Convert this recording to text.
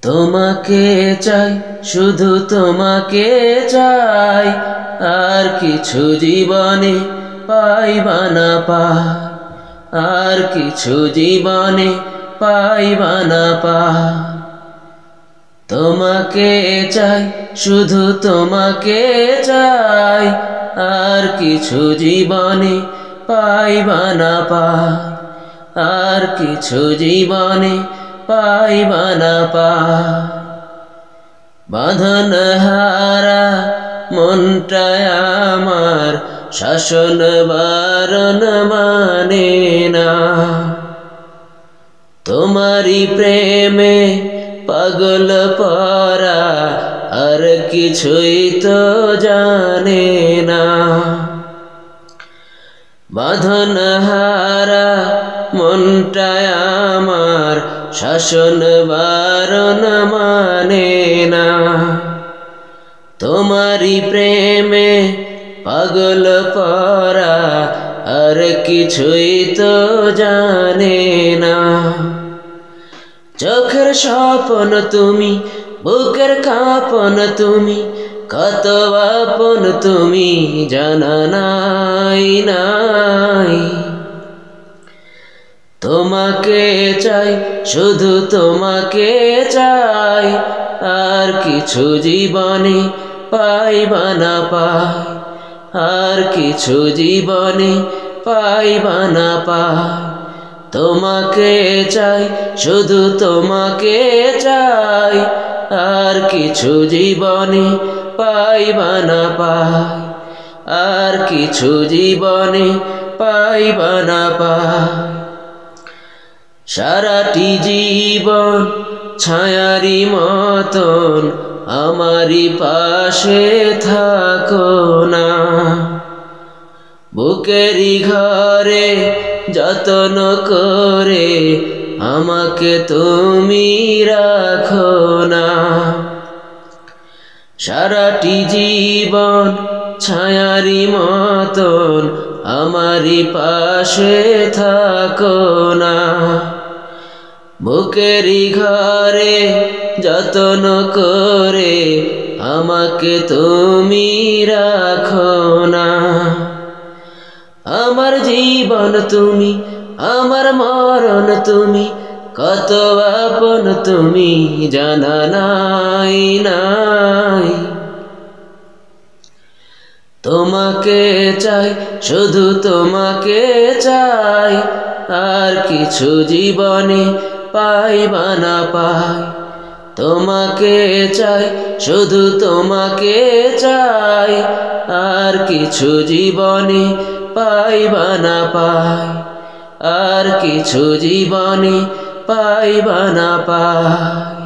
তোমাকে চাই, শুধু তোমাকে চাই, আর কিছু জীবনে পাইবা না পাই, আর কিছু জীবনে পাইবা না পাই। তোমাকে চাই, শুধু তোমাকে চাই, আর কিছু জীবনে পাইবা না পাই, আর কিছু জীবনে পাইবা না পাই। বাঁধন হারা মনটায় আমার শাসন বারণ মানে না, তোমারি প্রেমে পাগল পরা আর কিছুই তো জানে না। বাঁধন হারা মনটায় আমার শাসন বারণ মানে না, তোমারি প্রেমে পাগল পরা আর কিছুই তো জানে না। চোখের স্বপ্ন তুমি, বুকের কাঁপন তুমি, কত আপন তুমি জানা নাই নাই। তোমাকে চাই, শুধু তোমাকে চাই, আর কিছু জীবনে পাইবা না পাই, আর কিছু জীবনে পাইবা না পাই। তোমাকে চাই, শুধু তোমাকে চাই, আর কিছু জীবনে পাইবা না পাই, আর কিছু জীবনে পাইবা না পাই। সারাটি জীবন ছায়ারি মতন আমারি পাশে থাকো না, বুকেরি ঘরে যতন করে আমাকে তুমি রাখো না। সারাটি জীবন ছায়ারি মতন আমারি পাশে থাকো না, বুকেরি ঘরে যতন করে আমাকে তুমি রাখো না। আমার জীবন তুমি, আমার মরণ তুমি, কত আপন তুমি জানা নাই নাই। তোমাকে চাই, শুধু তোমাকে চাই, আর কিছু জীবনে পাইবা না পাই। তোমাকে চাই, শুধু তোমাকে চাই, আর কিছু জীবনে পাইবা না পাই, আর কিছু জীবনে পাইবা না পাই।